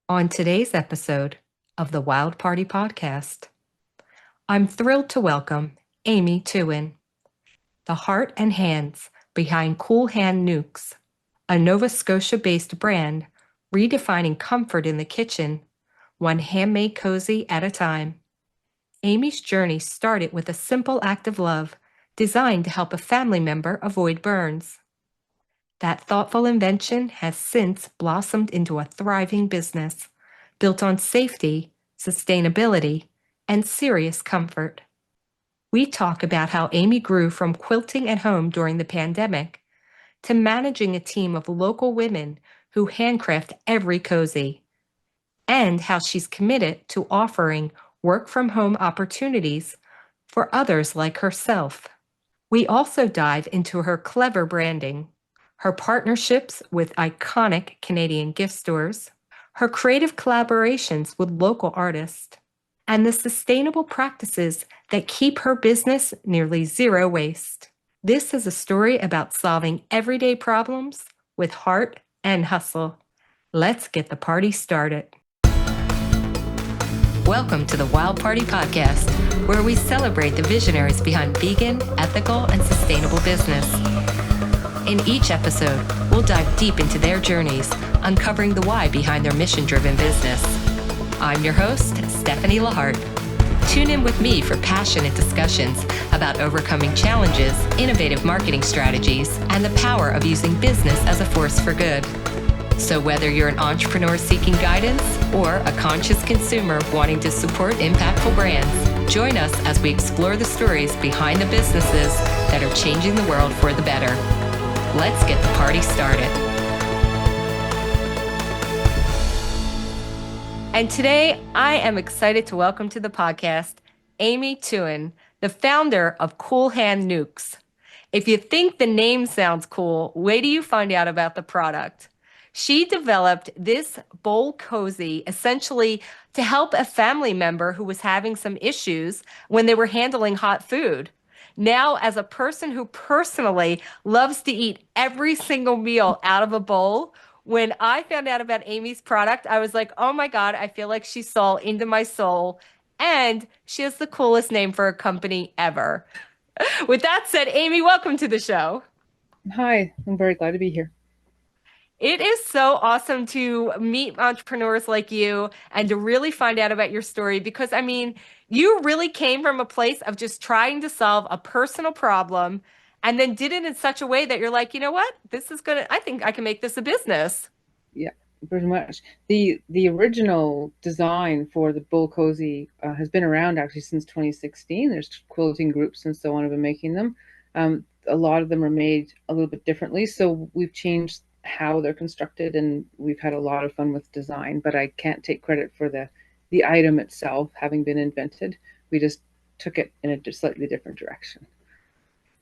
On today's episode of the Wild Party Podcast, I'm thrilled to welcome Amy Tughan, the heart and hands behind Cool Hand Nukes, a Nova Scotia-based brand redefining comfort in the kitchen, one handmade cozy at a time. Amy's journey started with a simple act of love designed to help a family member avoid burns. That thoughtful invention has since blossomed into a thriving business built on safety, sustainability, and serious comfort. We talk about how Amy grew from quilting at home during the pandemic to managing a team of local women who handcraft every cozy, and how she's committed to offering work from home opportunities for others like herself. We also dive into her clever branding, her partnerships with iconic Canadian gift stores, her creative collaborations with local artists, and the sustainable practices that keep her business nearly zero waste. This is a story about solving everyday problems with heart and hustle. Let's get the party started. Welcome to the Wild Party Podcast, where we celebrate the visionaries behind vegan, ethical, and sustainable business. In each episode, we'll dive deep into their journeys, uncovering the why behind their mission-driven business. I'm your host, Stephanie Lahart. Tune in with me for passionate discussions about overcoming challenges, innovative marketing strategies, and the power of using business as a force for good. So whether you're an entrepreneur seeking guidance or a conscious consumer wanting to support impactful brands, join us as we explore the stories behind the businesses that are changing the world for the better. Let's get the party started. And today, I am excited to welcome to the podcast Amy Tughan, the founder of Cool Hand Nukes. If you think the name sounds cool, wait till you find out about the product. She developed this bowl cozy essentially to help a family member who was having some issues when they were handling hot food. Now, as a person who personally loves to eat every single meal out of a bowl, when I found out about Amy's product, I was like, oh my God, I feel like she saw into my soul. And she has the coolest name for a company ever. With that said, Amy, welcome to the show. Hi, I'm very glad to be here. It is so awesome to meet entrepreneurs like you and to really find out about your story because, I mean, you really came from a place of just trying to solve a personal problem and then did it in such a way that you're like, you know what? I think I can make this a business. Yeah, pretty much. The original design for the Bull Cozy has been around actually since 2016. There's quilting groups and so on have been making them. A lot of them are made a little bit differently, so we've changed how they're constructed, and we've had a lot of fun with design. But I can't take credit for the item itself having been invented. We just took it in a slightly different direction.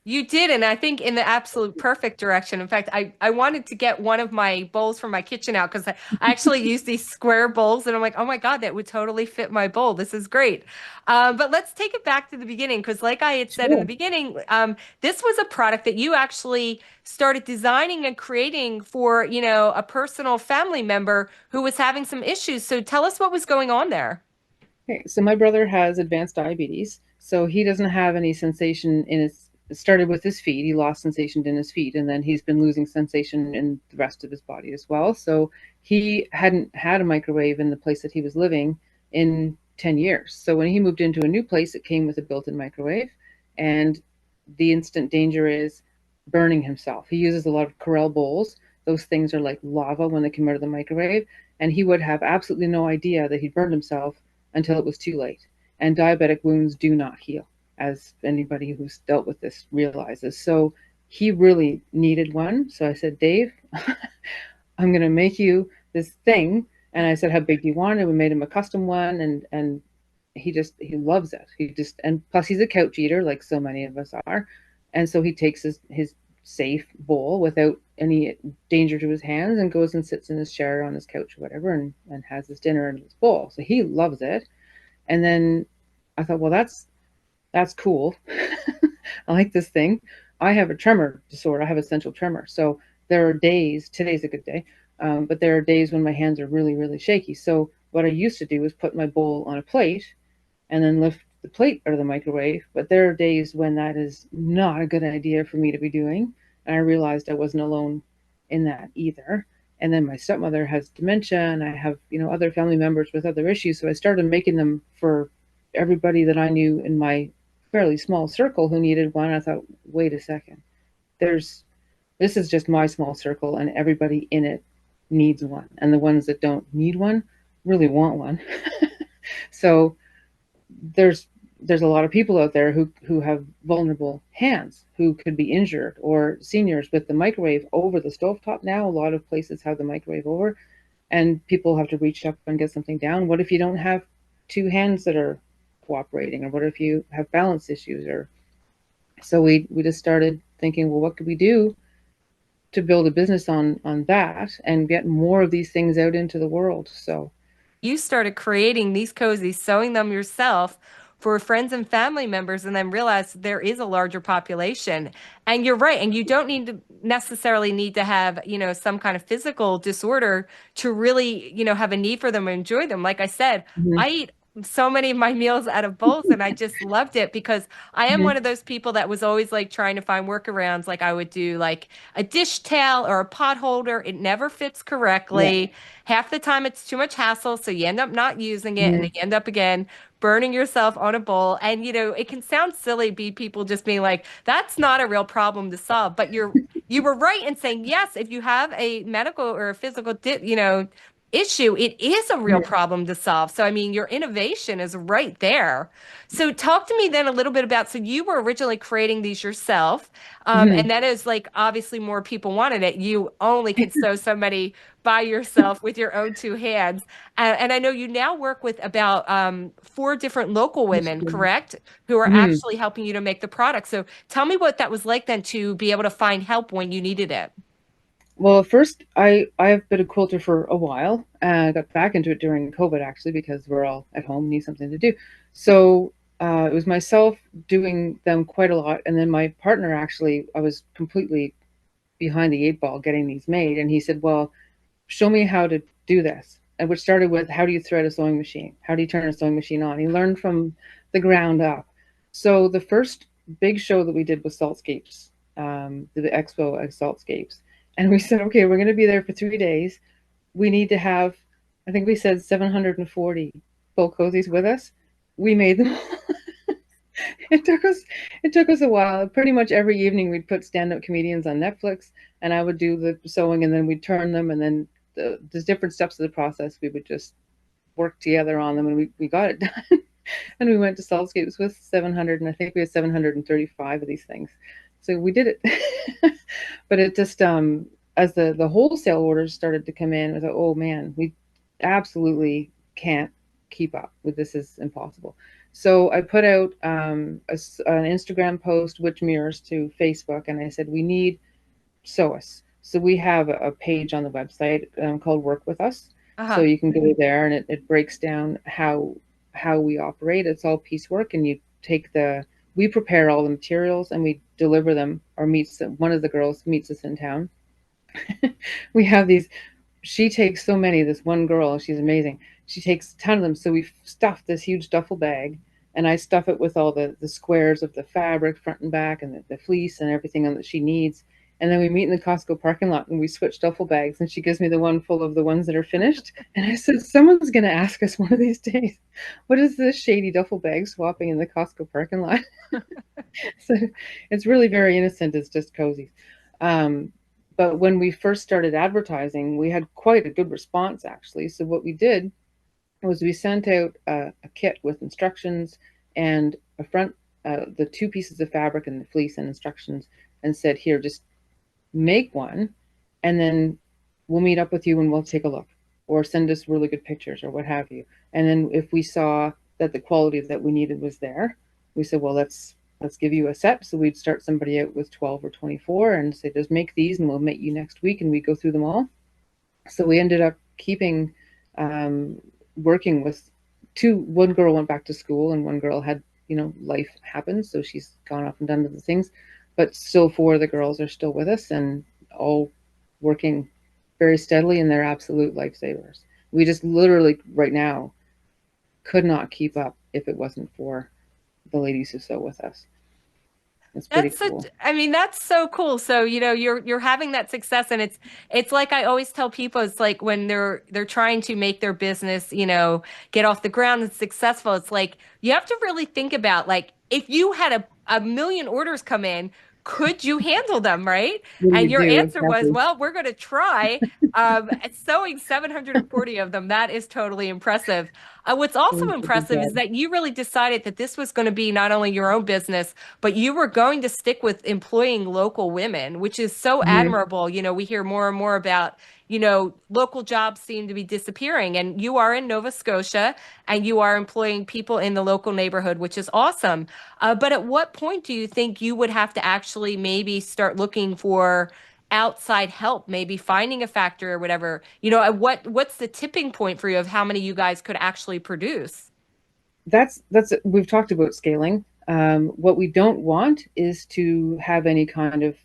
You did, and I think in the absolute perfect direction. In fact, I wanted to get one of my bowls from my kitchen out because I actually use these square bowls, and I'm like, oh my God, that would totally fit my bowl. This is great. But let's take it back to the beginning because, like I had said in the Sure. beginning, this was a product that you actually started designing and creating for, a personal family member who was having some issues. So tell us what was going on there. Okay, so my brother has advanced diabetes, so he doesn't have any sensation in his. It started with his feet. He lost sensation in his feet, and then he's been losing sensation in the rest of his body as well. So he hadn't had a microwave in the place that he was living in 10 years. So when he moved into a new place, it came with a built-in microwave, and the instant danger is burning himself. He uses a lot of Corel bowls. Those things are like lava when they come out of the microwave, and he would have absolutely no idea that he'd burned himself until it was too late. And diabetic wounds do not heal, as anybody who's dealt with this realizes. So he really needed one. So I said, Dave, I'm going to make you this thing. And I said, how big do you want it? We made him a custom one. And he loves it. And plus he's a couch eater, like so many of us are. And so he takes his safe bowl without any danger to his hands and goes and sits in his chair on his couch or whatever and has his dinner in his bowl. So he loves it. And then I thought, well, that's cool. I like this thing. I have a tremor disorder. I have essential tremor. So there are days, today's a good day, But there are days when my hands are really, really shaky. So what I used to do was put my bowl on a plate and then lift the plate out of the microwave. But there are days when that is not a good idea for me to be doing. And I realized I wasn't alone in that either. And then my stepmother has dementia, and I have, other family members with other issues. So I started making them for everybody that I knew in my fairly small circle who needed one. I thought, wait a second, there's this is just my small circle, and everybody in it needs one. And the ones that don't need one really want one. So there's a lot of people out there who have vulnerable hands, who could be injured, or seniors with the microwave over the stovetop. Now a lot of places have the microwave over, and people have to reach up and get something down. What if you don't have two hands that are cooperating, or what if you have balance issues? Or so we just started thinking, well, what could we do to build a business on that and get more of these things out into the world? So You started creating these cozies, sewing them yourself for friends and family members, and then realized there is a larger population. And you're right. And you don't need to necessarily need to have, some kind of physical disorder to really, have a need for them and enjoy them. Like I said, mhm, I eat so many of my meals out of bowls, and I just loved it because I am mhm, one of those people that was always like trying to find workarounds. Like I would do like a dish towel or a pot holder. It never fits yeah, correctly. Half the time it's too much hassle, so you end up not using it, and then mhm, you end up again burning yourself on a bowl. And it can sound silly, be people just being like, that's not a real problem to solve. But you were right in saying, yes, if you have a medical or a physical issue, it is a real mhm, problem to solve. So I mean, your innovation is right there. So talk to me then a little bit about, so you were originally creating these yourself, mhm. and that is like obviously more people wanted it. You only could sew so many by yourself with your own two hands. And I know you now work with about four different local women, correct? Who are Mhm. actually helping you to make the product. So tell me what that was like then to be able to find help when you needed it. Well, first, I've been a quilter for a while. I got back into it during COVID, actually, because we're all at home, need something to do. So it was myself doing them quite a lot, and then my partner, actually, I was completely behind the eight ball getting these made, and he said, "Well, show me how to do this." And which started with, how do you thread a sewing machine? How do you turn a sewing machine on? He learned from the ground up. So the first big show that we did was Saltscapes, the expo at Saltscapes. And we said, okay, we're going to be there for 3 days. We need to have, I think we said 740 full cozies with us. We made them. it took us it took us a while. Pretty much every evening we'd put stand-up comedians on Netflix, and I would do the sewing, and then we'd turn them, and then the different steps of the process we would just work together on them, and we got it done. And we went to Saltscapes with 700, and I think we had 735 of these things. So we did it. But it just as the wholesale orders started to come in, I was like, oh man, we absolutely can't keep up with this. Is impossible. So I put out an Instagram post, which mirrors to Facebook, and I said we need sewists. So we have a page on the website called Work With Us. So Uh-huh. you can go there, and it breaks down how we operate. It's all piecework, and we prepare all the materials, and we deliver them, or one of the girls meets us in town. We have these, she takes so many, this one girl, she's amazing. She takes a ton of them. So we stuff this huge duffel bag, and I stuff it with all the squares of the fabric, front and back, and the fleece and everything that she needs. And then we meet in the Costco parking lot, and we switch duffel bags, and she gives me the one full of the ones that are finished. And I said, someone's going to ask us one of these days, what is this shady duffel bag swapping in the Costco parking lot? So it's really very innocent. It's just cozy. Um, but when we first started advertising, we had quite a good response, actually. So what we did was we sent out a kit with instructions and the two pieces of fabric and the fleece and instructions, and said, here, just make one, and then we'll meet up with you and we'll take a look, or send us really good pictures or what have you. And then if we saw that the quality that we needed was there, we said, well, let's give you a set. So we'd start somebody out with 12 or 24 and say, just make these and we'll meet you next week, and we go through them all. So we ended up keeping working with one girl went back to school, and one girl had, life happened, so she's gone off and done other things. But still, four of the girls are still with us, and all working very steadily, and they're absolute lifesavers. We just literally right now could not keep up if it wasn't for the ladies who sew with us. It's pretty That's cool. such, I mean, that's so cool. So, you're having that success, and it's like I always tell people, it's like when they're trying to make their business, get off the ground and successful, it's like you have to really think about, like, if you had a million orders come in, could you handle them, right? What do And you your do answer was, exactly? well, we're going to try. Sewing 740 of them, that is totally impressive. What's also Good impressive is job. that you really decided that this was going to be not only your own business, but you were going to stick with employing local women, which is so Mhm. admirable. We hear more and more about, local jobs seem to be disappearing, and you are in Nova Scotia and you are employing people in the local neighborhood, which is awesome. But at what point do you think you would have to actually maybe start looking for outside help, maybe finding a factory or whatever? What's the tipping point for you of how many you guys could actually produce? That's we've talked about scaling. What we don't want is to have any kind of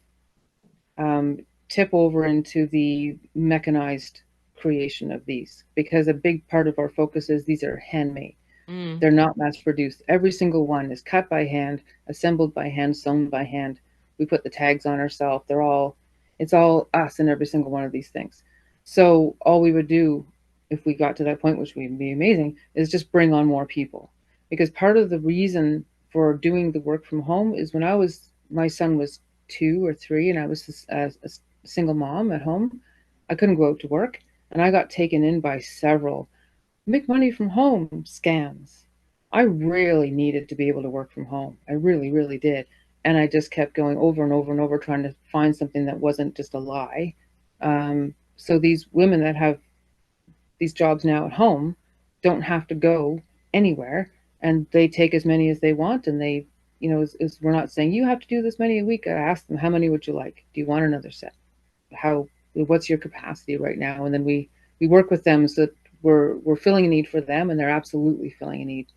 tip over into the mechanized creation of these, because a big part of our focus is these are handmade. Mm. They're not mass produced. Every single one is cut by hand, assembled by hand, sewn by hand. We put the tags on ourselves. It's all us in every single one of these things. So all we would do if we got to that point, which would be amazing, is just bring on more people. Because part of the reason for doing the work from home is my son was 2 or 3, and I was a single mom at home. I couldn't go out to work, and I got taken in by several make money from home scams. I really needed to be able to work from home. I really, really did. And I just kept going over and over and over trying to find something that wasn't just a lie. So these women that have these jobs now at home don't have to go anywhere, and they take as many as they want. And they, we're not saying you have to do this many a week. I ask them, how many would you like? Do you want another set? What's your capacity right now? And then we work with them so that we're filling a need for them, and they're absolutely filling a need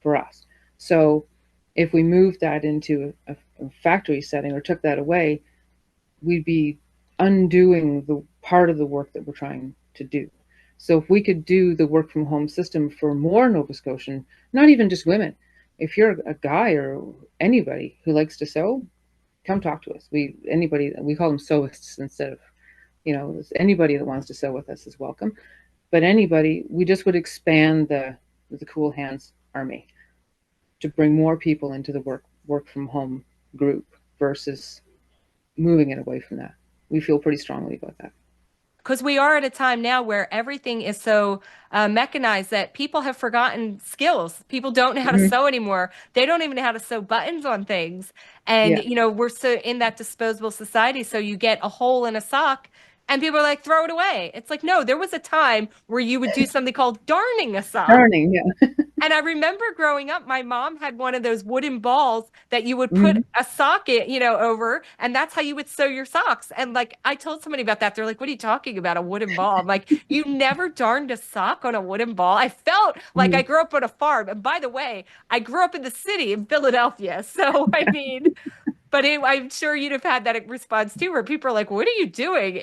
for us. So if we moved that into a factory setting or took that away, we'd be undoing the part of the work that we're trying to do. So if we could do the work from home system for more Nova Scotian, not even just women, if you're a guy or anybody who likes to sew, come talk to us. We call them sewists instead of, anybody that wants to sew with us is welcome. But anybody, we just would expand the Cool Hands Army to bring more people into the work from home group versus moving it away from that. We feel pretty strongly about that. Because we are at a time now where everything is so mechanized that people have forgotten skills. People don't know how to Mm-hmm. sew anymore. They don't even know how to sew buttons on things. And, Yeah. we're so in that disposable society. So you get a hole in a sock and people are like, throw it away. It's like, no, there was a time where you would do something called darning a sock. Darning. Yeah. And I remember growing up, my mom had one of those wooden balls that you would put Mm-hmm. a socket, over, and that's how you would sew your socks. And like I told somebody about that, they're like, "What are you talking about? A wooden ball?" I'm like, "You never darned a sock on a wooden ball." I felt like Mm-hmm. I grew up on a farm. And by the way, I grew up in the city in Philadelphia. So I mean, but I'm sure you'd have had that response too, where people are like, "What are you doing?"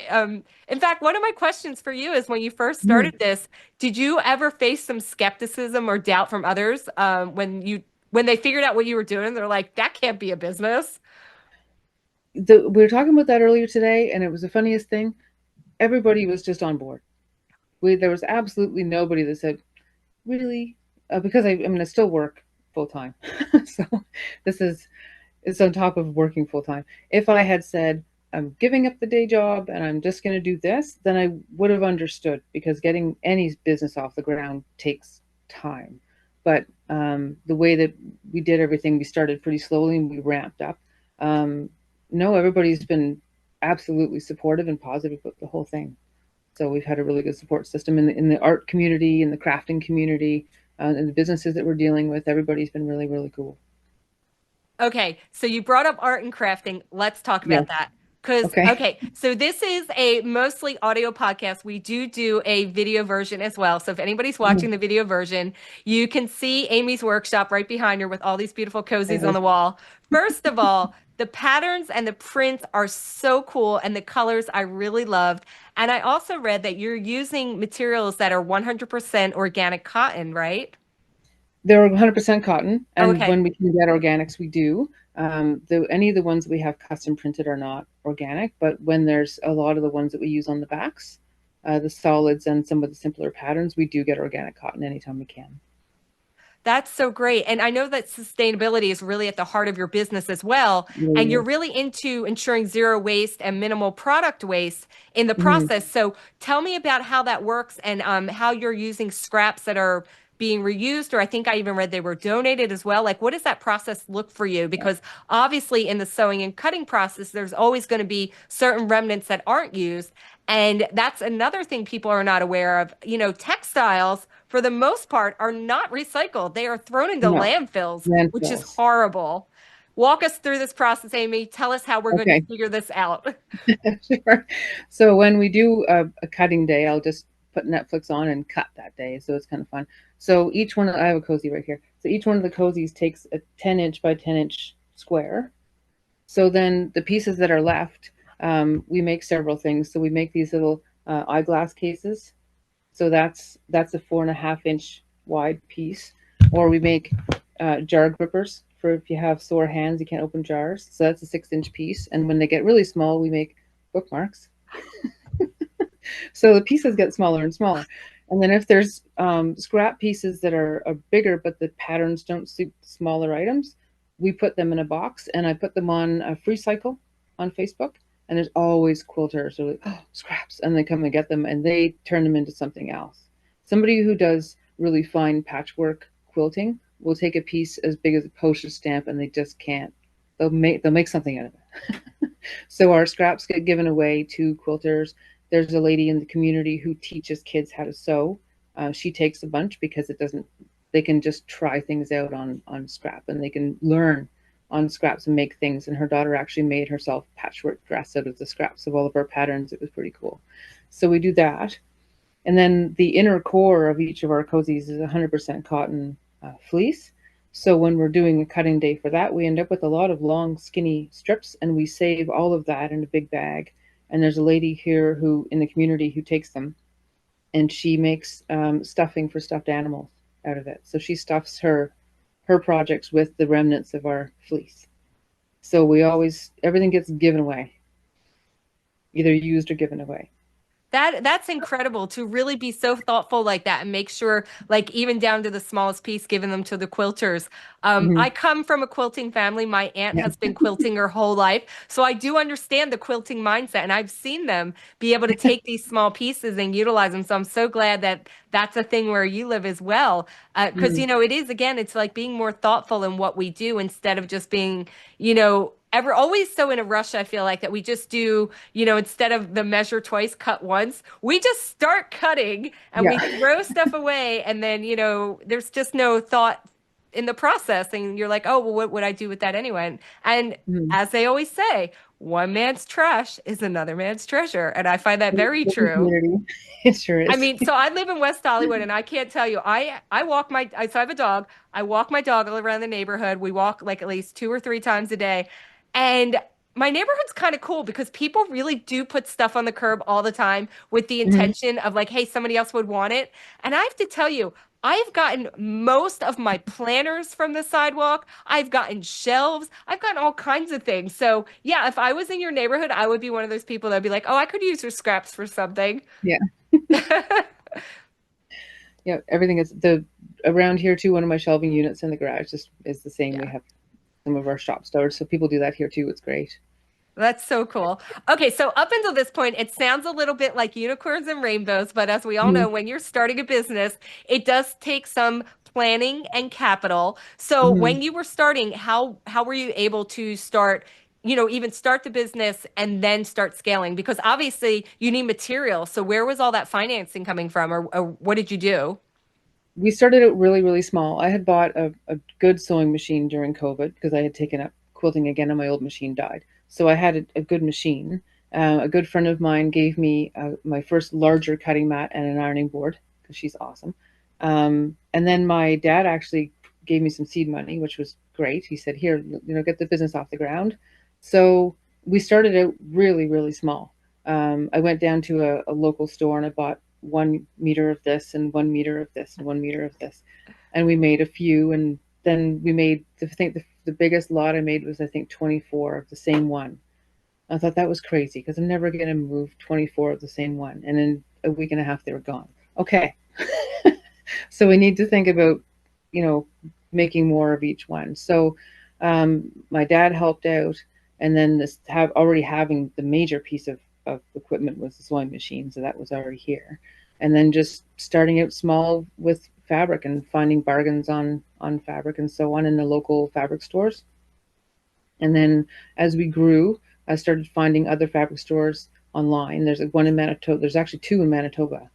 In fact, one of my questions for you is when you first Mm-hmm. started this, did you ever face some skepticism or doubt from others when they figured out what you were doing? They're like, "That can't be a business." We were talking about that earlier today, and it was the funniest thing. Everybody was just on board. There was absolutely nobody that said, really, because I still work full time. So this is it's on top of working full time. If I had said I'm giving up the day job and I'm just going to do this, then I would have understood, because getting any business off the ground takes time. But the way that we did everything, we started pretty slowly and we ramped up. No, everybody's been absolutely supportive and positive about the whole thing. So we've had a really good support system in the art community, in the crafting community, and the businesses that we're dealing with. Everybody's been really, really cool. Okay, so you brought up art and crafting. Let's talk Yeah. about that. Okay. Okay, so this is a mostly audio podcast. We do a video version as well. So if anybody's watching the video version, you can see Amy's workshop right behind her with all these beautiful cozies on the wall. First of all, the patterns and the prints are so cool, and the colors I really loved. And I also read that you're using materials that are 100% organic cotton, right? They're 100% cotton, Oh, and okay. when we can get organics, we do. Any of the ones we have custom printed are not organic, but when there's a lot of the ones that we use on the backs, the solids and some of the simpler patterns, we do get organic cotton anytime we can. That's so great. And I know that sustainability is really at the heart of your business as well. And you're Mm-hmm. really into ensuring zero waste and minimal product waste in the Mm-hmm. process. So tell me about how that works and how you're using scraps that are being reused, or I think I even read they were donated as well. Like, what does that process look for you? Because obviously, in the sewing and cutting process, there's always going to be certain remnants that aren't used. And that's another thing people are not aware of. Textiles, for the most part, are not recycled. They are thrown into No, landfills, which is landfills. horrible. Walk us through this process, Amy. Tell us how we're going to Okay. figure this out. Sure. So when we do a cutting day, I'll just put Netflix on and cut that day. So it's kind of fun. So each one, I have a cozy right here. So each one of the cozies takes a 10-inch by 10-inch square. So then the pieces that are left, we make several things. So we make these little eyeglass cases. So that's a 4.5-inch wide piece. Or we make jar grippers for if you have sore hands, you can't open jars. So that's a 6-inch piece. And when they get really small, we make bookmarks. So the pieces get smaller and smaller. And then if there's scrap pieces that are bigger, but the patterns don't suit smaller items, we put them in a box and I put them on a free cycle on Facebook. And there's always quilters or like, oh, scraps. And they come and get them and they turn them into something else. Somebody who does really fine patchwork quilting will take a piece as big as a postage stamp and they just can't. They'll make something out of it. So our scraps get given away to quilters. There's a lady in the community who teaches kids how to sew. She takes a bunch because it doesn't. They can just try things out on scrap, and they can learn on scraps and make things. And her daughter actually made herself patchwork dress out of the scraps of all of our patterns. It was pretty cool. So we do that, and then the inner core of each of our cozies is 100% cotton fleece. So when we're doing a cutting day for that, we end up with a lot of long, skinny strips, and we save all of that in a big bag. And there's a lady here who in the community who takes them, and she makes stuffing for stuffed animals out of it. So she stuffs her projects with the remnants of our fleece. So we always everything gets given away, either used or given away. That's incredible to really be so thoughtful like that and make sure, like even down to the smallest piece, giving them to the quilters. Mm-hmm. I come from a quilting family. My aunt Yeah. has been quilting her whole life, so I do understand the quilting mindset, and I've seen them be able to take these small pieces and utilize them. So I'm so glad that that's a thing where you live as well, because Mm-hmm. it is again, it's like being more thoughtful in what we do instead of just being, ever always so in a rush. I feel like that we just do, instead of the measure twice, cut once, we just start cutting and we Yeah. throw stuff away. And then, there's just no thought in the process. And you're like, oh, well, what would I do with that anyway? And Mm-hmm. as they always say, one man's trash is another man's treasure. And I find that very true. Community. It sure I is. mean, so I live in West Hollywood, and I can't tell you. So I have a dog. I walk my dog all around the neighborhood. We walk like at least 2 or 3 times a day, and my neighborhood's kind of cool because people really do put stuff on the curb all the time with the Mm-hmm. intention of like, hey, somebody else would want it. And I have to tell you, I've gotten most of my planners from the sidewalk. I've gotten shelves. I've gotten all kinds of things. So yeah, if I was in your neighborhood, I would be one of those people that'd be like, oh, I could use your scraps for something. Yeah. Yeah. Everything is the around here too. One of my shelving units in the garage just is the same. We Yeah. have some of our shop stores, so people do that here too. It's great. That's so cool. Okay, so up until this point, it sounds a little bit like unicorns and rainbows, but as we all Mm-hmm. know, when you're starting a business, it does take some planning and capital. So Mm-hmm. when you were starting, how were you able to start, even start the business and then start scaling? Because obviously you need material. So where was all that financing coming from, or what did you do? We started out really, really small. I had bought a good sewing machine during COVID because I had taken up quilting again and my old machine died. So I had a good machine. A good friend of mine gave me my first larger cutting mat and an ironing board because she's awesome. And then my dad actually gave me some seed money, which was great. He said, "Here, get the business off the ground." So we started out really, really small. I went down to a local store and I bought 1 meter of this and 1 meter of this and 1 meter of this, and we made a few. And then we made, I think the biggest lot I made was, I think, 24 of the same one. I thought that was crazy because I'm never going to move 24 of the same one. And in a week and a half, they were gone. Okay. So we need to think about, you know, making more of each one. So my dad helped out. And then already having the major piece of equipment was the sewing machine. So that was already here. And then just starting out small with fabric and finding bargains on fabric and so on in the local fabric stores. And then as we grew, I started finding other fabric stores online. There's one in Manitoba. There's actually two in Manitoba.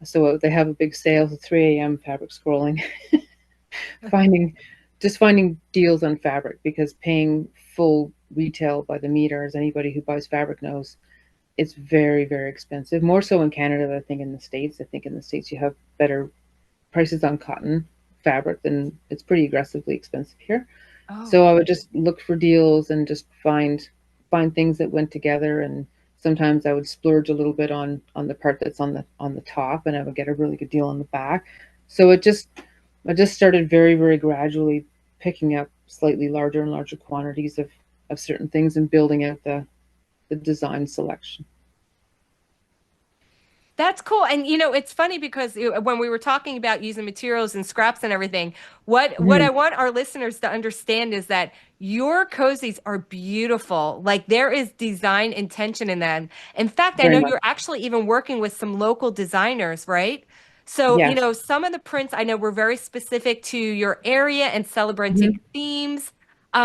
So they have a big sale at 3 a.m. fabric scrolling, finding finding deals on fabric, because paying full retail by the meter, as anybody who buys fabric knows, it's very, very expensive. More so in Canada than I think in the States. I think in the States you have better prices on cotton fabric, than it's pretty aggressively expensive here. Oh. So I would just look for deals and just find things that went together. And sometimes I would splurge a little bit on the part that's on the top, and I would get a really good deal on the back. So I just started very, very gradually picking up slightly larger and larger quantities of certain things and building out the design selection. That's cool. And it's funny because when we were talking about using materials and scraps and everything, what I Mhm. want our listeners to understand is that your cozies are beautiful. Like there is design intention in them. In fact, I Very know much. you're actually even working with some local designers, right? So, Yes. some of the prints I know were very specific to your area and celebrating Mhm. themes.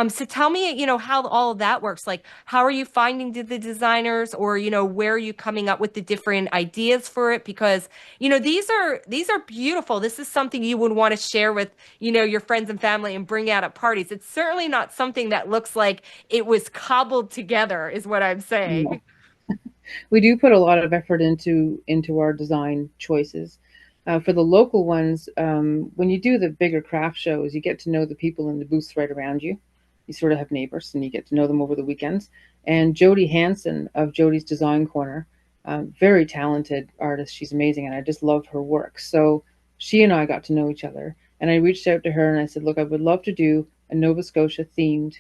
So tell me, how all of that works. Like, how are you finding the designers, or, where are you coming up with the different ideas for it? Because, these are beautiful. This is something you would want to share with, your friends and family and bring out at parties. It's certainly not something that looks like it was cobbled together, is what I'm saying. No. We do put a lot of effort into our design choices. For the local ones, when you do the bigger craft shows, you get to know the people in the booths right around you. You sort of have neighbors, and you get to know them over the weekends. And Jody Hanson of Jody's Design Corner, very talented artist. She's amazing, and I just love her work. So she and I got to know each other, and I reached out to her and I said, "Look, I would love to do a Nova Scotia themed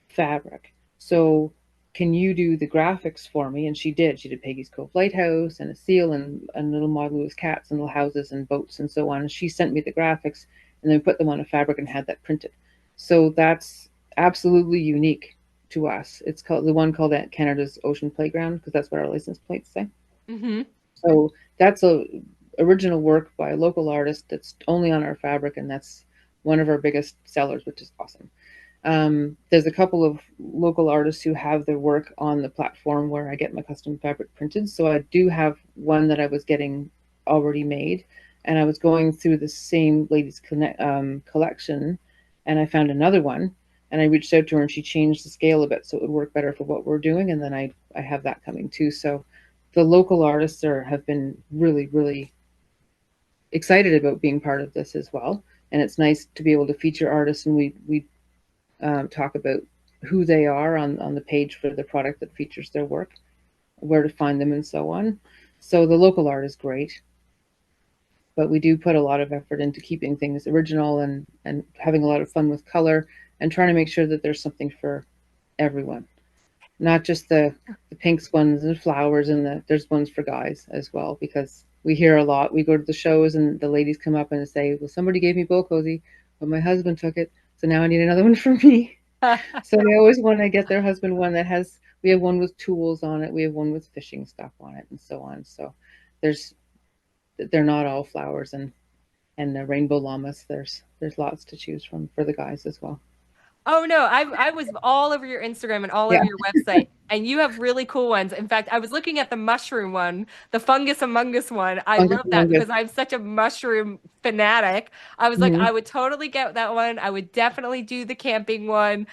fabric. So can you do the graphics for me?" And she did. She did Peggy's Cove Lighthouse and a seal and little model with cats and little houses and boats and so on. And she sent me the graphics, and then put them on a fabric and had that printed. So that's absolutely unique to us. It's called, the one called Canada's Ocean Playground, because that's what our license plates say. Hmm. So that's a original work by a local artist that's only on our fabric, and that's one of our biggest sellers, which is awesome. There's a couple of local artists who have their work on the platform where I get my custom fabric printed. So I do have one that I was getting already made, and I was going through the same ladies collection, and I found another one, and I reached out to her, and she changed the scale a bit so it would work better for what we're doing. And then I have that coming too. So the local artists have been really, really excited about being part of this as well. And it's nice to be able to feature artists, and we talk about who they are on the page for the product that features their work, where to find them, and so on. So the local art is great, but we do put a lot of effort into keeping things original, and having a lot of fun with color, and trying to make sure that there's something for everyone, not just the pinks ones and flowers, and there's ones for guys as well, because we hear a lot. We go to the shows and the ladies come up and say, "Well, somebody gave me Bow Cozy, but my husband took it, so now I need another one for me." So they always want to get their husband one that has, we have one with tools on it, we have one with fishing stuff on it, and so on. So there's, they're not all flowers and the rainbow llamas. There's lots to choose from for the guys as well. Oh no, I was all over your Instagram and all Yeah, over your website, and you have really cool ones. In fact, I was looking at the mushroom one, the fungus among us one. I fungus love that fungus. because I'm such a mushroom fanatic. I was like, Hmm. I would totally get that one. I would definitely do the camping one.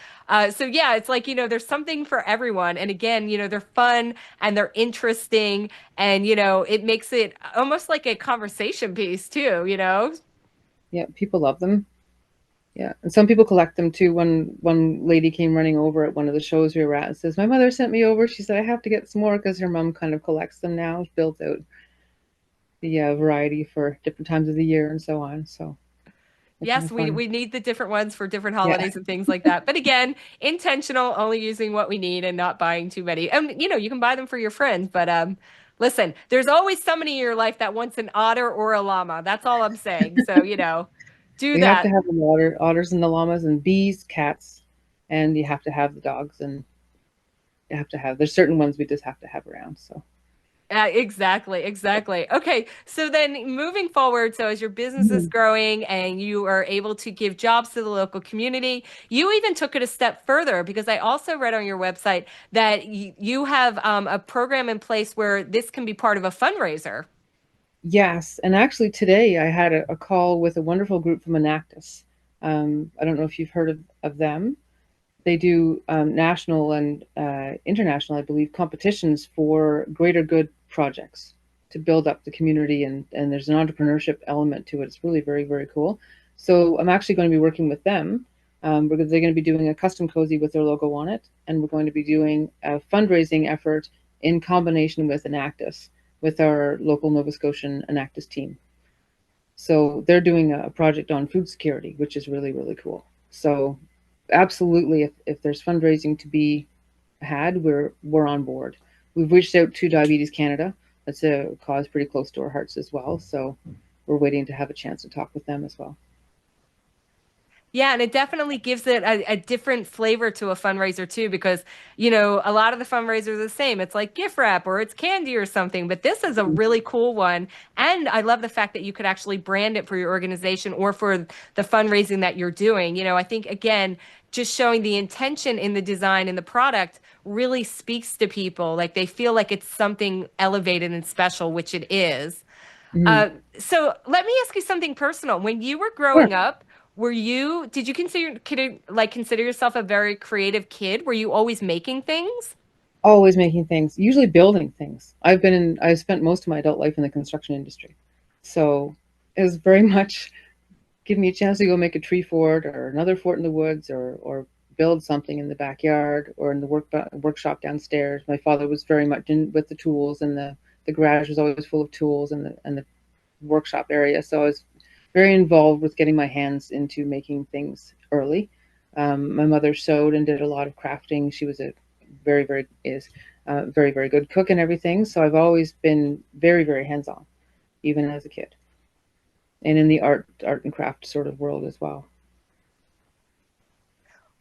So yeah, it's like, there's something for everyone. And again, they're fun and they're interesting, and it makes it almost like a conversation piece too. Yeah, people love them. Yeah, and some people collect them too. One lady came running over at one of the shows we were at and says, "My mother sent me over. She said I have to get some more because her mom kind of collects them now, builds out the variety for different times of the year and so on." So they're kind Yes, of we fun. we need the different ones for different Yeah, holidays and things like that. But again, intentional, only using what we need and not buying too many. And you can buy them for your friends, but listen, there's always somebody in your life that wants an otter or a llama. That's all I'm saying. So, do we have to that. have the otters and the llamas and bees, cats, and you have to have the dogs and you have to have. There's certain ones we just have to have around. So. Exactly, exactly. Okay, so then moving forward, so as your business is Mhm. growing and you are able to give jobs to the local community, you even took it a step further because I also read on your website that you have a program in place where this can be part of a fundraiser. Yes, and actually today I had a call with a wonderful group from Enactus. I don't know if you've heard of them. They do national and international, I believe, competitions for greater good projects to build up the community, and there's an entrepreneurship element to it. It's really very, very cool. So I'm actually going to be working with them because they're going to be doing a custom cozy with their logo on it, and we're going to be doing a fundraising effort in combination with Enactus, with our local Nova Scotian Enactus team. So they're doing a project on food security, which is really, really cool. So absolutely, if there's fundraising to be had, we're on board. We've reached out to Diabetes Canada. That's a cause pretty close to our hearts as well. So we're waiting to have a chance to talk with them as well. Yeah, and it definitely gives it a different flavor to a fundraiser too, because, a lot of the fundraisers are the same. It's like gift wrap or it's candy or something, but this is a really cool one. And I love the fact that you could actually brand it for your organization or for the fundraising that you're doing. I think, again, just showing the intention in the design and the product really speaks to people. Like they feel like it's something elevated and special, which it is. Mm-hmm. Uh, so let me ask you something personal. When you were Sure. growing up, did you consider yourself a very creative kid? Were you always making things? Always making things, usually building things. I've spent most of my adult life in the construction industry. So it was very much give me a chance to go make a tree fort or another fort in the woods or build something in the backyard or in the workshop downstairs. My father was very much in with the tools and the garage was always full of tools and the workshop area. So I was very involved with getting my hands into making things early. My mother sewed and did a lot of crafting. She was a very, very is very, very good cook and everything. So I've always been very, very hands on, even as a kid, and in the art and craft sort of world as well.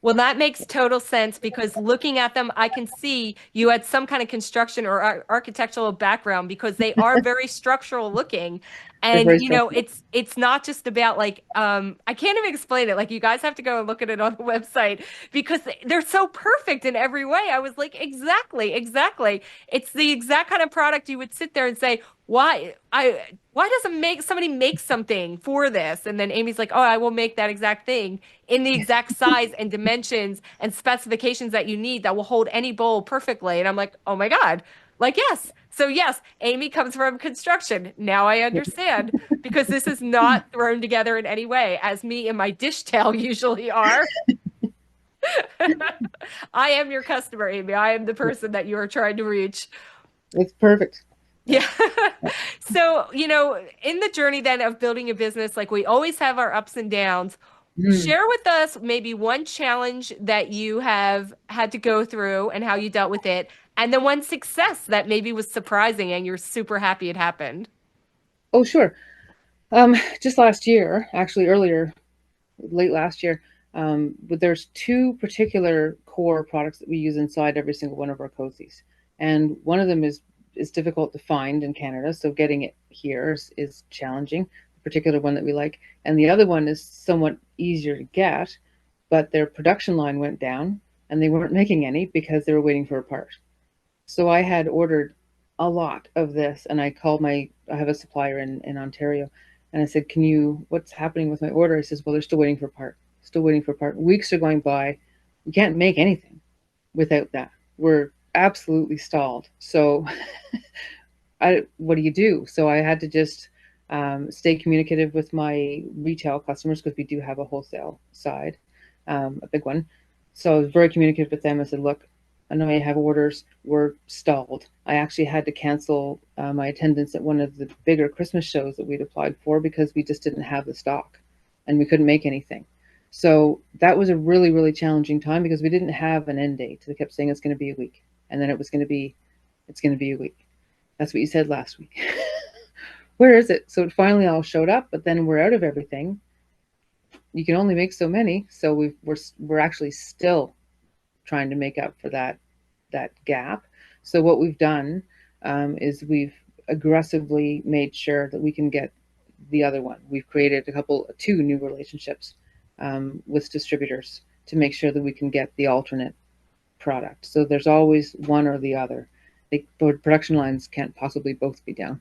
Well, that makes total sense because looking at them, I can see you had some kind of construction or architectural background because they are very structural looking. They're And very stressful. it's not just about like I can't even explain it. Like you guys have to go and look at it on the website because they're so perfect in every way. I was like, exactly, exactly. It's the exact kind of product you would sit there and say, why doesn't make somebody make something for this? And then Amy's like, oh, I will make that exact thing in the exact size and dimensions and specifications that you need that will hold any bowl perfectly. And I'm like, oh my God. Like, yes. So, yes, Amy comes from construction. Now I understand because this is not thrown together in any way, as me and my dish towel usually are. I am your customer, Amy. I am the person that you are trying to reach. It's perfect. Yeah. Yeah. So, in the journey then of building a business, like we always have our ups and downs. Mm. Share with us maybe one challenge that you have had to go through and how you dealt with it, and then one success that maybe was surprising and you're super happy it happened. Oh, sure. Just last year, actually earlier, late last year, but there's two particular core products that we use inside every single one of our cozies, and one of them is difficult to find in Canada, so getting it here is challenging. The particular one that we like, and the other one is somewhat easier to get, but their production line went down and they weren't making any because they were waiting for a part. So I had ordered a lot of this, and I called I have a supplier in Ontario, and I said, what's happening with my order? He says, well, they're still waiting for a part, still waiting for a part. Weeks are going by. We can't make anything without that. We're absolutely stalled. So what do you do? So I had to just stay communicative with my retail customers, because we do have a wholesale side, a big one. So I was very communicative with them. I said, look, I know you have orders. We're stalled. I actually had to cancel my attendance at one of the bigger Christmas shows that we'd applied for, because we just didn't have the stock and we couldn't make anything. So that was a really, really challenging time, because we didn't have an end date. They kept saying it's going to be a week, and then it's going to be a week. That's what you said last week. Where is it? So it finally all showed up, but then we're out of everything. You can only make so many. So we're actually still trying to make up for that gap. So what we've done is we've aggressively made sure that we can get the other one. We've created two new relationships with distributors to make sure that we can get the alternate product. So there's always one or the other. The production lines can't possibly both be down.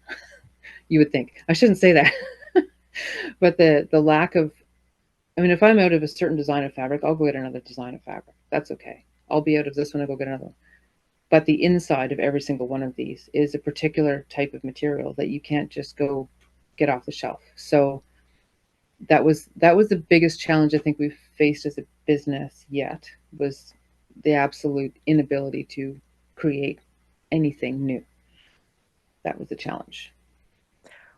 You would think. I shouldn't say that. But the lack of, I mean, if I'm out of a certain design of fabric, I'll go get another design of fabric. That's okay. I'll be out of this one, I'll go get another one. But the inside of every single one of these is a particular type of material that you can't just go get off the shelf. So that was the biggest challenge I think we've faced as a business yet, was the absolute inability to create anything new. That was the challenge.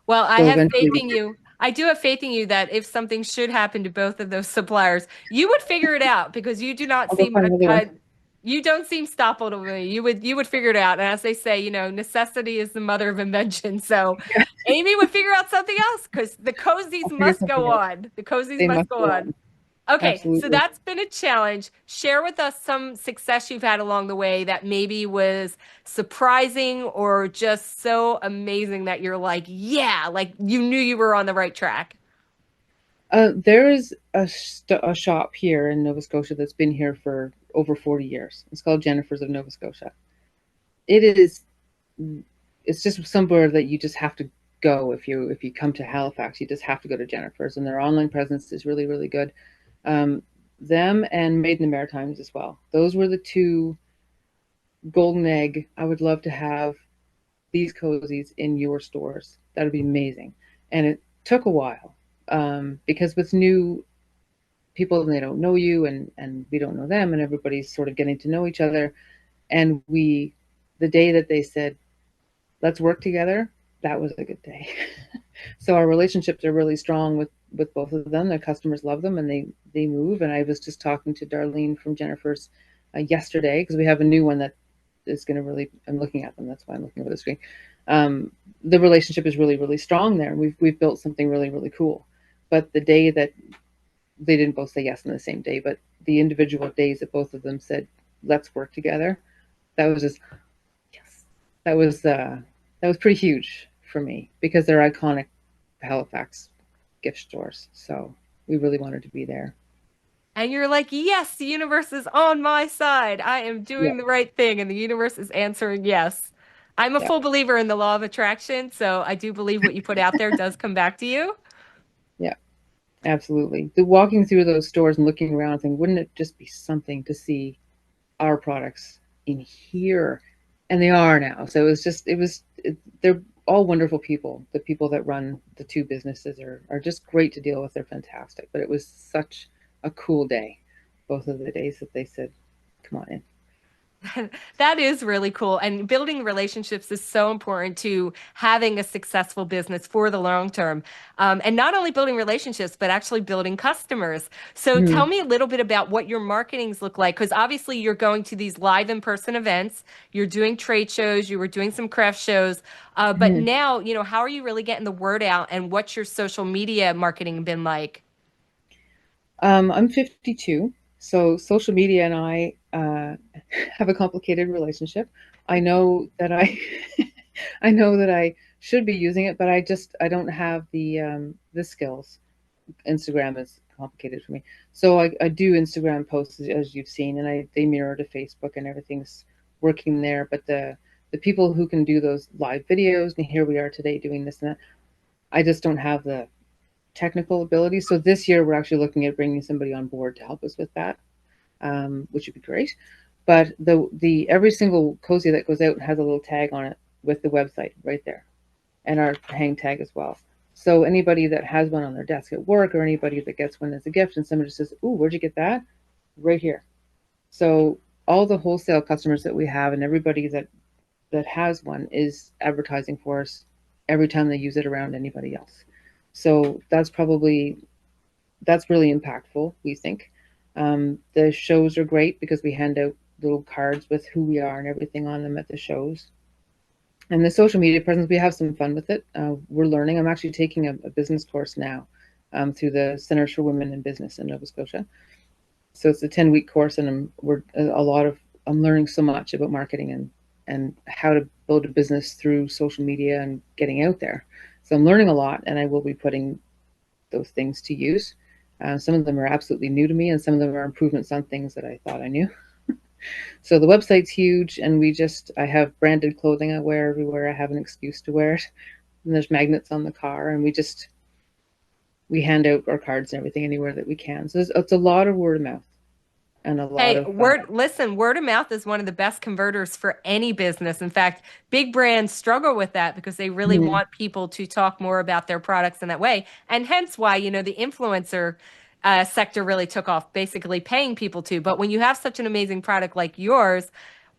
Well, I So have eventually, faith in you. I do have faith in you that if something should happen to both of those suppliers, you would figure it out, because you do not I'll go seem find another one. you don't seem stoppable to me. You would figure it out. And as they say, necessity is the mother of invention. So Amy would figure out something else, because the cozies I'll figure must something go out. on. The cozies They must must go go on. on. Okay, so Absolutely. that's been a challenge. Share with us some success you've had along the way that maybe was surprising or just so amazing that you're like, yeah, like you knew you were on the right track. There is a shop here in Nova Scotia that's been here for over 40 years. It's called Jennifer's of Nova Scotia. It's just somewhere that you just have to go. If you come to Halifax, you just have to go to Jennifer's, and their online presence is really, really good. Them and Made in the Maritimes as well. Those were the two golden egg. I would love to have these cozies in your stores. That would be amazing. And it took a while, because with new people, and they don't know you, and we don't know them, and everybody's sort of getting to know each other. And the day that they said, let's work together, that was a good day. So our relationships are really strong with both of them. Their customers love them, and they move. And I was just talking to Darlene from Jennifer's yesterday, because we have a new one that is going to really, I'm looking at them, that's why I'm looking over the screen. The relationship is really, really strong there. We've built something really, really cool. But the day that they didn't both say yes on the same day, but the individual days that both of them said, let's work together, that was just, yes, that was pretty huge for me, because they're iconic Halifax gift stores. So we really wanted to be there. And you're like, yes, the universe is on my side. I am Yeah, doing the right thing, and the universe is answering yes. I'm a yeah, full believer in the law of attraction, so I do believe what you put out there does come back to you. yeah, absolutely. The walking through those stores and looking around and thinking, wouldn't it just be something to see our products in here? And they are now. So they're all wonderful people. The people that run the two businesses are just great to deal with. They're fantastic. But it was such a cool day, both of the days that they said, come on in. That is really cool. And building relationships is so important to having a successful business for the long term. And not only building relationships, but actually building customers. So tell Mm-hmm. me a little bit about what your marketings look like, because obviously you're going to these live in-person events, you're doing trade shows, you were doing some craft shows. But Mm-hmm. now, how are you really getting the word out, and what's your social media marketing been like? I'm 52, so social media and I have a complicated relationship. I know that I know that I should be using it, but I don't have the skills. Instagram is complicated for me. So I do Instagram posts, as you've seen, and they mirror to Facebook, and everything's working there. But the people who can do those live videos, and here we are today doing this and that, I just don't have the technical ability. So this year we're actually looking at bringing somebody on board to help us with that, which would be great. But the every single cozy that goes out has a little tag on it with the website right there, and our hang tag as well. So anybody that has one on their desk at work, or anybody that gets one as a gift, and somebody says, "Ooh, where'd you get that?" Right here. So all the wholesale customers that we have, and everybody that has one, is advertising for us every time they use it around anybody else. So that's really impactful, we think. The shows are great because we hand out little cards with who we are and everything on them at the shows. And the social media presence, we have some fun with it. We're learning. I'm actually taking a business course now through the Centers for Women in Business in Nova Scotia. So it's a 10-week course, and I'm learning so much about marketing and how to build a business through social media and getting out there. So I'm learning a lot, and I will be putting those things to use. Some of them are absolutely new to me, and some of them are improvements on things that I thought I knew. So the website's huge, and I have branded clothing I wear everywhere. I have an excuse to wear it. And there's magnets on the car, and we hand out our cards and everything anywhere that we can. So it's a lot of word of mouth and a lot Hey, of listen, word of mouth is one of the best converters for any business. In fact, big brands struggle with that because they really Mhm. want people to talk more about their products in that way. And hence why, the influencer sector really took off, basically paying people to. But when you have such an amazing product like yours,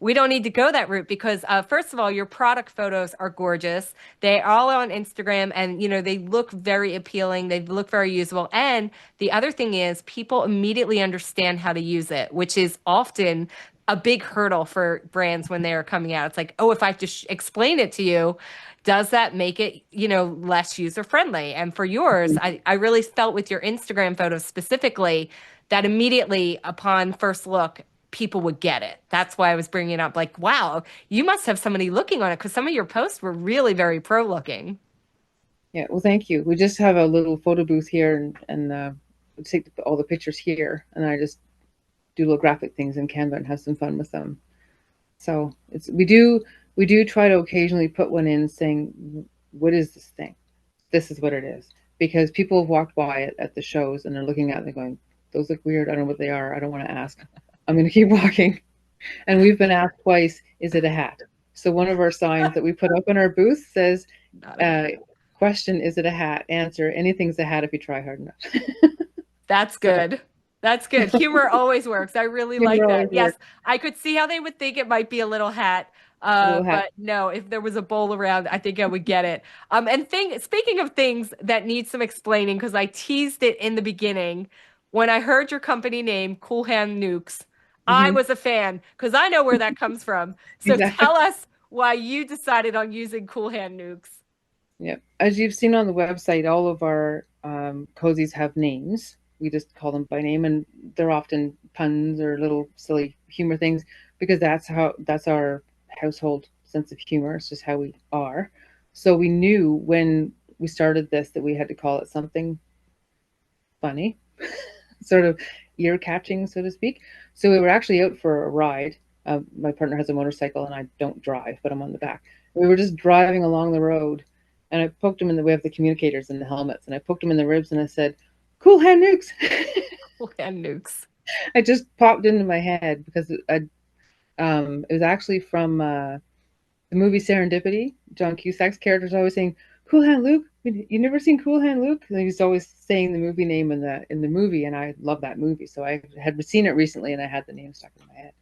we don't need to go that route because, first of all, your product photos are gorgeous. They're all on Instagram, and they look very appealing. They look very usable. And the other thing is, people immediately understand how to use it, which is often a big hurdle for brands when they are coming out. It's like, oh, if I have to explain it to you, does that make it, less user friendly? And for yours, I really felt with your Instagram photos specifically that immediately upon first look, people would get it. That's why I was bringing it up. Like, wow, you must have somebody looking on it because some of your posts were really very pro looking. Yeah, well, thank you. We just have a little photo booth here, and we take all the pictures here, and I just do little graphic things in Canva and have some fun with them. So we do try to occasionally put one in saying, "What is this thing? This is what it is." Because people have walked by it at the shows, and they're looking at it and going, "Those look weird. I don't know what they are. I don't want to ask. I'm going to keep walking." And we've been asked twice, "Is it a hat?" So one of our signs that we put up in our booth says, Not a uh, hat. question, is it a hat? Answer, anything's a hat if you try hard enough. That's So good. That's good. Humor always works. I really humor like that. always Yes, works. I could see how they would think it might be a little hat. A little hat. But no, if there was a bowl around, I think I would get it. Speaking of things that need some explaining, because I teased it in the beginning, when I heard your company name, Cool Hand Nukes, I Hmm. was a fan because I know where that comes from. So Exactly. tell us why you decided on using Cool Hand Nukes. Yep. As you've seen on the website, all of our cozies have names. We just call them by name, and they're often puns or little silly humor things because that's our household sense of humor. It's just how we are. So we knew when we started this that we had to call it something funny, sort of ear catching, so to speak. So we were actually out for a ride. My partner has a motorcycle, and I don't drive, but I'm on the back. We were just driving along the road, and I poked him in the. We have the communicators and the helmets, and I poked him in the ribs, and I said, "Cool hand nukes." Cool Hand Nukes. It just popped into my head because it was actually from the movie Serendipity. John Cusack's character is always saying, "Cool Hand Luke." You never seen Cool Hand Luke? And he's always saying the movie name in the movie, and I love that movie. So I had seen it recently, and I had the name stuck in my head.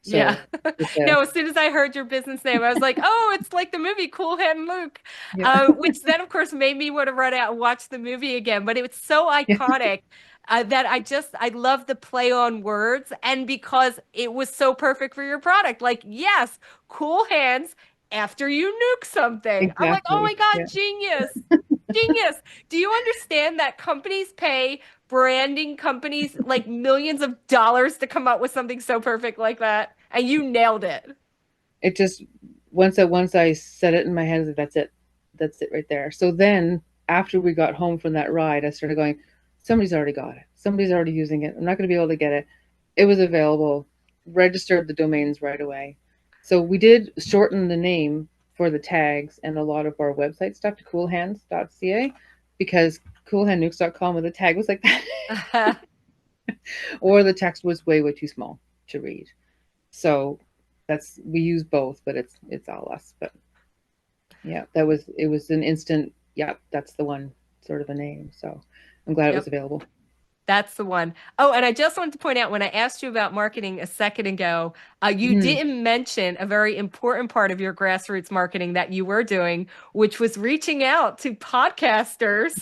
Yeah. So it's a No, as soon as I heard your business name, I was like, oh, it's like the movie Cool Hand Luke, yeah, which then, of course, made me want to run out and watch the movie again. But it was so yeah, iconic that I love the play on words. And because it was so perfect for your product, like, yes, cool hands after you nuke something. I'm like, oh my exactly. God, Yeah, genius. Genius. Do you understand that companies pay branding companies like millions of dollars to come up with something so perfect like that? And you nailed it. it just once I said it in my head, I was like, that's it right there. So then after we got home from that ride, I started going, somebody's already got it. Somebody's already using it. I'm not going to be able to get it. It was available, registered the domains right away. So we did shorten the name for the tags and a lot of our website stuff to coolhands.ca because coolhandnukes.com with the tag was like that. Or the text was way too small to read. So we use both, but it's all us. But yeah, it was an instant, yeah, that's the one sort of a name. So I'm glad it was available. That's the one. Oh, and I just wanted to point out when I asked you about marketing a second ago, you didn't mention a very important part of your grassroots marketing that you were doing, which was reaching out to podcasters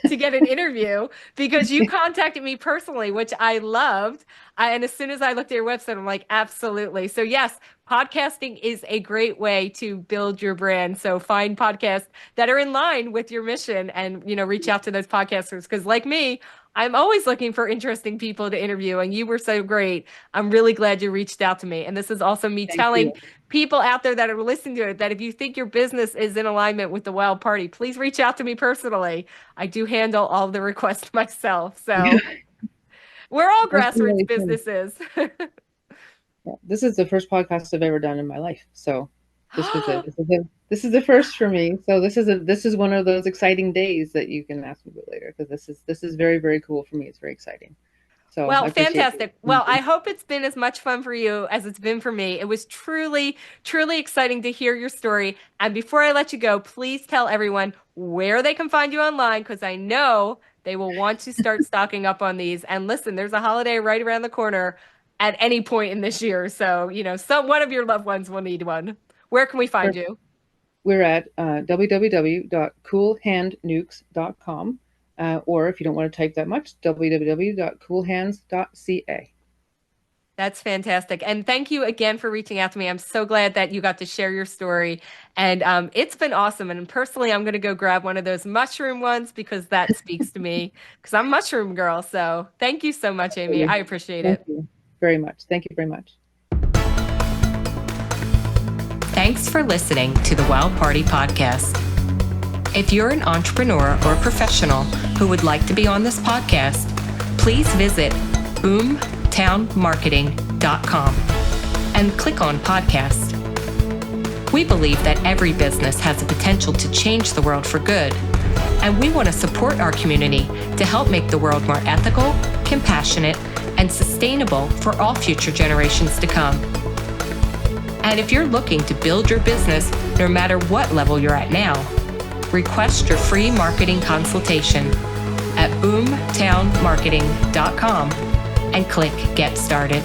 to get an interview because you contacted me personally, which I loved. And as soon as I looked at your website, I'm like, absolutely. So yes, podcasting is a great way to build your brand. So find podcasts that are in line with your mission and, reach out to those podcasters. Because like me, I'm always looking for interesting people to interview, and you were so great. I'm really glad you reached out to me. And this is also me telling people out there that are listening to it that if you think your business is in alignment with the Wild Party, please reach out to me personally. I do handle all the requests myself. So we're all grassroots businesses. Yeah, this is the first podcast I've ever done in my life. So this is the first for me. So this is one of those exciting days that you can ask me about later because this is very, very cool for me. It's very exciting. So well, fantastic. Well, I hope it's been as much fun for you as it's been for me. It was truly, truly exciting to hear your story. And before I let you go, please tell everyone where they can find you online because I know they will want to start stocking up on these. And listen, there's a holiday right around the corner at any point in this year. So, one of your loved ones will need one. Where can we find you? We're at www.coolhandnukes.com. Or if you don't want to type that much, www.coolhands.ca. That's fantastic. And thank you again for reaching out to me. I'm so glad that you got to share your story. And it's been awesome. And personally, I'm going to go grab one of those mushroom ones because that speaks to me because I'm a mushroom girl. So thank you so much, Amy. I appreciate it. Thank you very much. Thank you very much. Thanks for listening to the Wild Party Podcast. If you're an entrepreneur or professional who would like to be on this podcast, please visit boomtownmarketing.com and click on podcast. We believe that every business has the potential to change the world for good, and we want to support our community to help make the world more ethical, compassionate, and sustainable for all future generations to come. And if you're looking to build your business, no matter what level you're at now, request your free marketing consultation at boomtownmarketing.com and click Get Started.